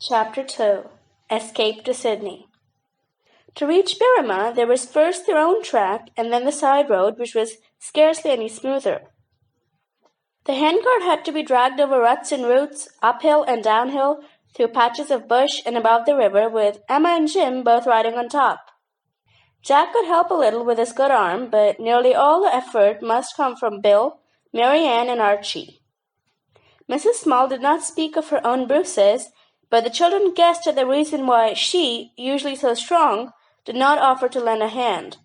Chapter 2 Escape to Sydney. To reach Berrima, there was first their own track and then the side road, which was scarcely any smoother. The handcart had to be dragged over ruts and roots, uphill and downhill, through patches of bush and above the river, with Emma and Jim both riding on top. Jack could help a little with his good arm, but nearly all the effort must come from Bill, Mary Ann, and Archie. Mrs. Small did not speak of her own bruises, but the children guessed at the reason why she, usually so strong, did not offer to lend a hand.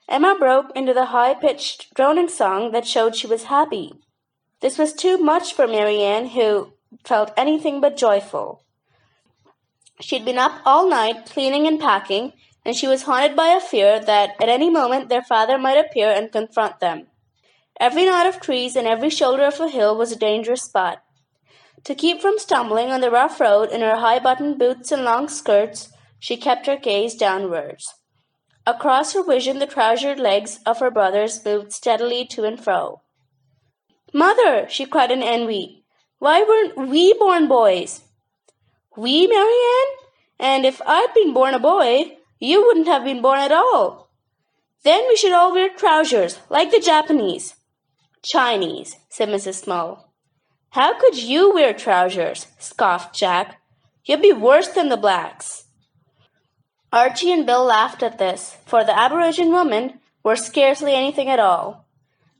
Emma broke into the high-pitched droning song that showed she was happy. This was too much for Mary Ann, who felt anything but joyful. She'd been up all night cleaning and packing, and she was haunted by a fear that at any moment their father might appear and confront them. Every knot of trees and every shoulder of a hill was a dangerous spot. To keep from stumbling on the rough road in her high-buttoned boots and long skirts, she kept her gaze downwards. Across her vision the trousered legs of her brothers moved steadily to and fro. "Mother!" she cried in envy. "Why weren't we born boys?" "We, Mary Ann? And if I'd been born a boy, you wouldn't have been born at all. Then we should all wear trousers, like the Japanese." "Chinese," said Mrs. Small. "How could you wear trousers?" scoffed Jack. "You'd be worse than the blacks." Archie and Bill laughed at this, for the Aborigine women were scarcely anything at all.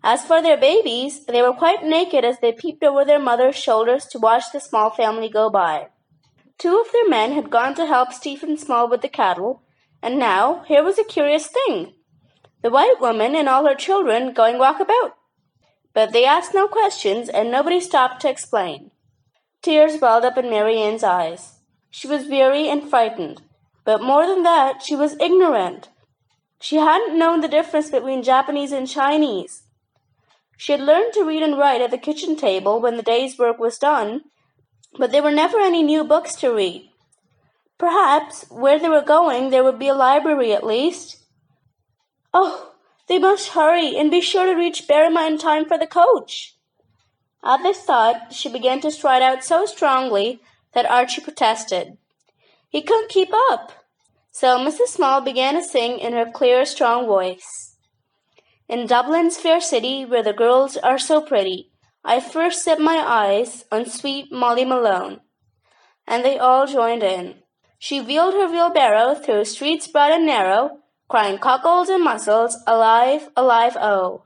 As for their babies, they were quite naked as they peeped over their mother's shoulders to watch the Small family go by. Two of their men had gone to help Stephen Small with the cattle, and now here was a curious thing. The white woman and all her children going walkabout. But they asked no questions, and nobody stopped to explain. Tears welled up in Mary Ann's eyes. She was weary and frightened, but more than that, she was ignorant. She hadn't known the difference between Japanese and Chinese. She had learned to read and write at the kitchen table when the day's work was done, but there were never any new books to read. Perhaps, where they were going, there would be a library at least. Oh, they must hurry and be sure to reach Berrima in time for the coach. At this thought, she began to stride out so strongly that Archie protested. He couldn't keep up. So Mrs. Small began to sing in her clear, strong voice. "In Dublin's fair city, where the girls are so pretty, I first set my eyes on sweet Molly Malone." And they all joined in. She wheeled her wheelbarrow through streets broad and narrow, crying cockles and mussels, alive, alive, oh.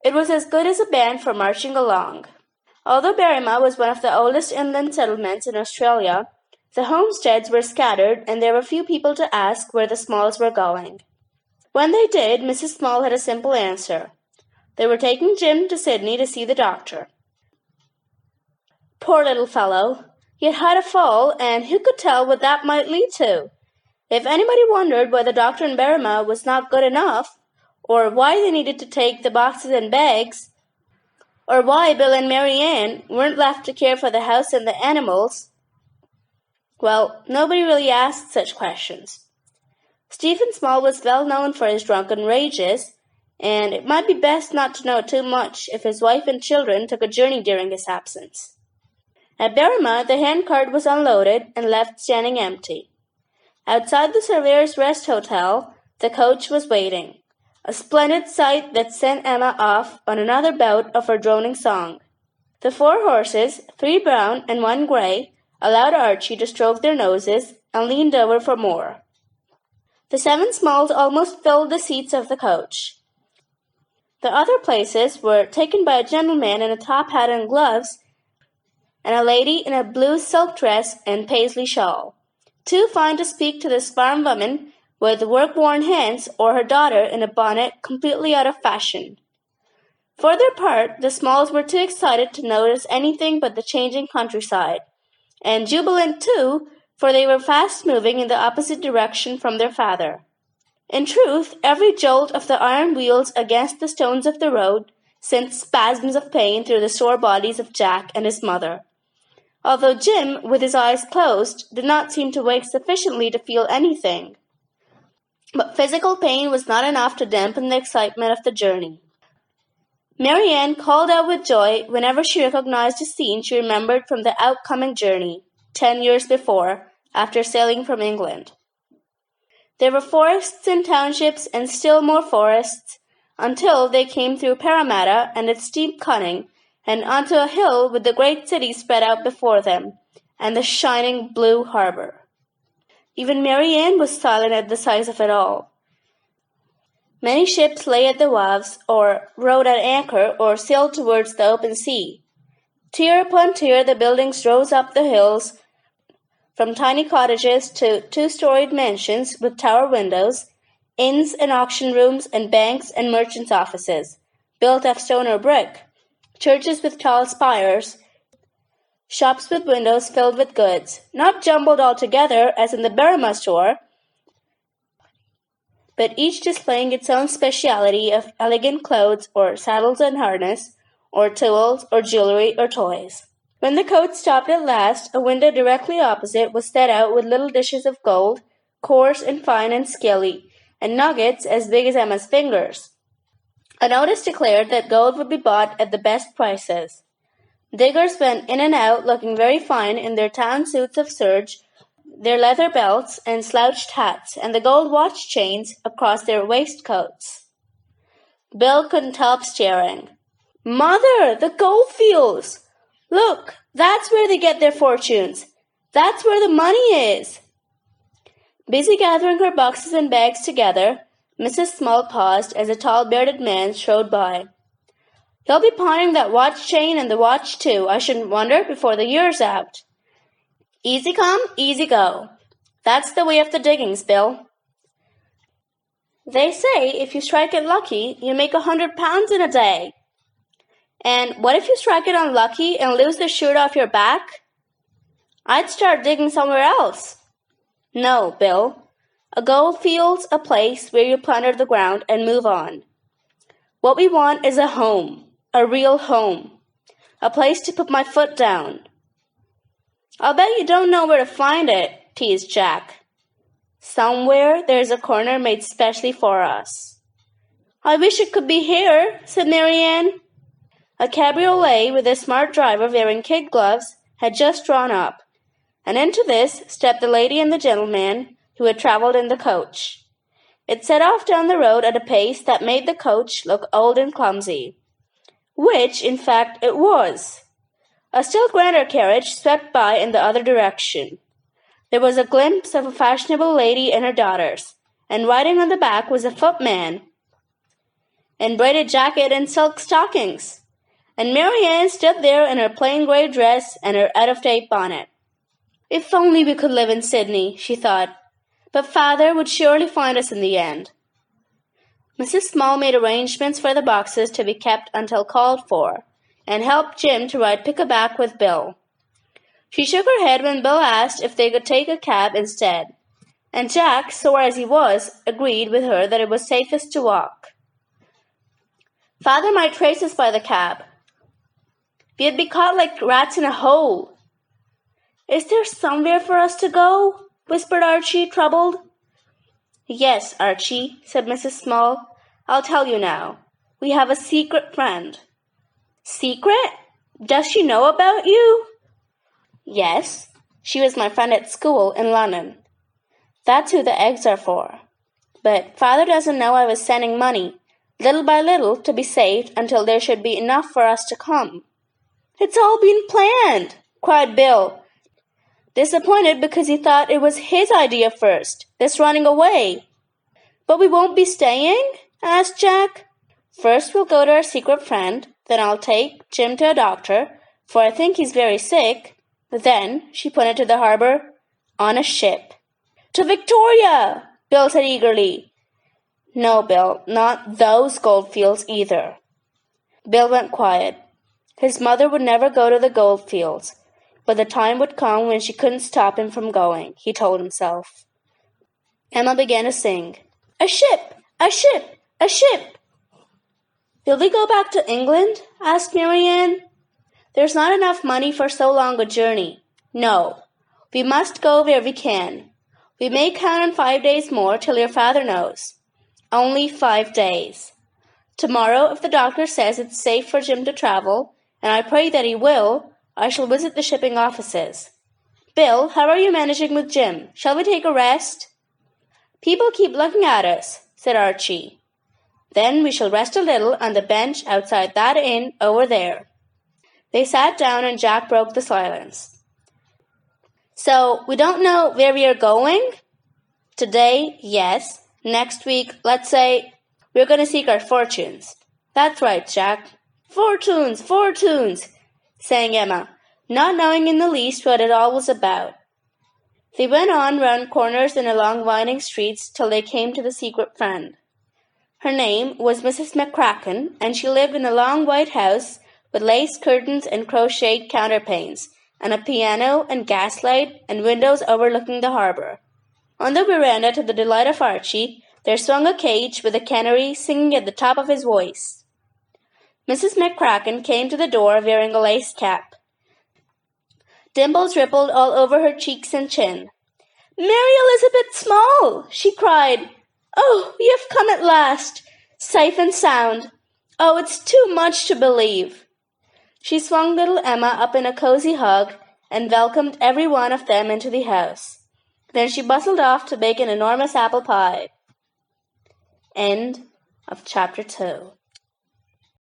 It was as good as a band for marching along. Although Berrima was one of the oldest inland settlements in Australia, the homesteads were scattered and there were few people to ask where the Smalls were going. When they did, Mrs. Small had a simple answer. They were taking Jim to Sydney to see the doctor. Poor little fellow! He had had a fall, and who could tell what that might lead to? If anybody wondered why the doctor in Berrima was not good enough, or why they needed to take the boxes and bags, or why Bill and Mary Ann weren't left to care for the house and the animals, well, nobody really asked such questions. Stephen Small was well known for his drunken rages, and it might be best not to know too much if his wife and children took a journey during his absence. At Berrima, the handcart was unloaded and left standing empty. Outside the Surveyor's Rest Hotel, the coach was waiting, a splendid sight that sent Emma off on another bout of her droning song. The 4 horses, 3 brown and 1 grey, allowed Archie to stroke their noses and leaned over for more. The 7 Smalls almost filled the seats of the coach. The other places were taken by a gentleman in a top hat and gloves, and a lady in a blue silk dress and paisley shawl, too fine to speak to this farm woman with work-worn hands, or her daughter in a bonnet completely out of fashion. For their part, the Smalls were too excited to notice anything but the changing countryside, and jubilant too, for they were fast moving in the opposite direction from their father. In truth, every jolt of the iron wheels against the stones of the road sent spasms of pain through the sore bodies of Jack and his mother, although Jim, with his eyes closed, did not seem to wake sufficiently to feel anything. But physical pain was not enough to dampen the excitement of the journey. Mary Ann called out with joy whenever she recognized a scene she remembered from the outcoming journey. 10 years before, after sailing from England. There were forests and townships and still more forests until they came through Parramatta and its steep cutting and onto a hill with the great city spread out before them and the shining blue harbour. Even Mary Ann was silent at the size of it all. Many ships lay at the wharves, or rode at anchor, or sailed towards the open sea. Tier upon tier the buildings rose up the hills, from tiny cottages to two-storied mansions with tower windows, inns and auction rooms and banks and merchants' offices, built of stone or brick, churches with tall spires, shops with windows filled with goods, not jumbled all together as in the Berrima store, but each displaying its own speciality of elegant clothes or saddles and harness, or tools or jewelry or toys. When the coach stopped at last, a window directly opposite was set out with little dishes of gold, coarse and fine and scaly, and nuggets as big as Emma's fingers. A notice declared that gold would be bought at the best prices. Diggers went in and out looking very fine in their town suits of serge, their leather belts and slouched hats, and the gold watch chains across their waistcoats. Bill couldn't help staring. "Mother, the gold fields! Look, that's where they get their fortunes. That's where the money is." Busy gathering her boxes and bags together, Mrs. Small paused as a tall bearded man strode by. "He'll be pawning that watch chain and the watch too, I shouldn't wonder, before the year's out." "Easy come, easy go. That's the way of the diggings, Bill. They say if you strike it lucky, you make £100 in a day. And what if you strike it unlucky and lose the shirt off your back?" "I'd start digging somewhere else." "No, Bill. A gold field's a place where you plunder the ground and move on. What we want is a home, a real home, a place to put my foot down." "I'll bet you don't know where to find it," teased Jack. "Somewhere there's a corner made specially for us." "I wish it could be here," said Mary Ann. A cabriolet with a smart driver wearing kid gloves had just drawn up, and into this stepped the lady and the gentleman who had travelled in the coach. It set off down the road at a pace that made the coach look old and clumsy, which, in fact, it was. A still grander carriage swept by in the other direction. There was a glimpse of a fashionable lady and her daughters, and riding on the back was a footman in braided jacket and silk stockings, and Mary Ann stood there in her plain grey dress and her out-of-date bonnet. "If only we could live in Sydney," she thought, "but Father would surely find us in the end." Mrs. Small made arrangements for the boxes to be kept until called for, and helped Jim to ride pick-a-back with Bill. She shook her head when Bill asked if they could take a cab instead, and Jack, sore as he was, agreed with her that it was safest to walk. "Father might trace us by the cab. We'd be caught like rats in a hole." "Is there somewhere for us to go?" whispered Archie, troubled. "Yes, Archie," said Mrs. Small. "I'll tell you now. We have a secret friend." "Secret? Does she know about you?" "Yes. She was my friend at school in London. That's who the eggs are for. But Father doesn't know I was sending money, little by little, to be saved until there should be enough for us to come." "It's all been planned," cried Bill, disappointed because he thought it was his idea first, this running away. "But we won't be staying?" asked Jack. "First we'll go to our secret friend, then I'll take Jim to a doctor, for I think he's very sick. Then," she pointed to the harbour, "on a ship." "To Victoria!" Bill said eagerly. "No, Bill, not those goldfields either." Bill went quiet. His mother would never go to the goldfields, but the time would come when she couldn't stop him from going, he told himself. Emma began to sing, "A ship! A ship! A ship!" "Will we go back to England?" asked Mary Ann. "There's not enough money for so long a journey. No, we must go where we can. We may count on 5 days more till your father knows. Only 5 days. Tomorrow, if the doctor says it's safe for Jim to travel, and I pray that he will, I shall visit the shipping offices. Bill, how are you managing with Jim? Shall we take a rest? People keep looking at us, said Archie. Then we shall rest a little on the bench outside that inn over there. They sat down and Jack broke the silence. So, we don't know where we are going? Today, yes. Next week, let's say, we're going to seek our fortunes. That's right, Jack. Fortunes, fortunes, sang Emma, not knowing in the least what it all was about. They went on round corners and along winding streets till they came to the secret friend. Her name was Mrs. McCracken, and she lived in a long white house with lace curtains and crocheted counterpanes, and a piano and gaslight and windows overlooking the harbour. On the veranda, to the delight of Archie, there swung a cage with a canary singing at the top of his voice. Mrs. McCracken came to the door wearing a lace cap. Dimples rippled all over her cheeks and chin. "Mary Elizabeth Small!" she cried. "Oh, you've come at last, safe and sound. Oh, it's too much to believe." She swung little Emma up in a cozy hug and welcomed every one of them into the house. Then she bustled off to bake an enormous apple pie. End of chapter 2.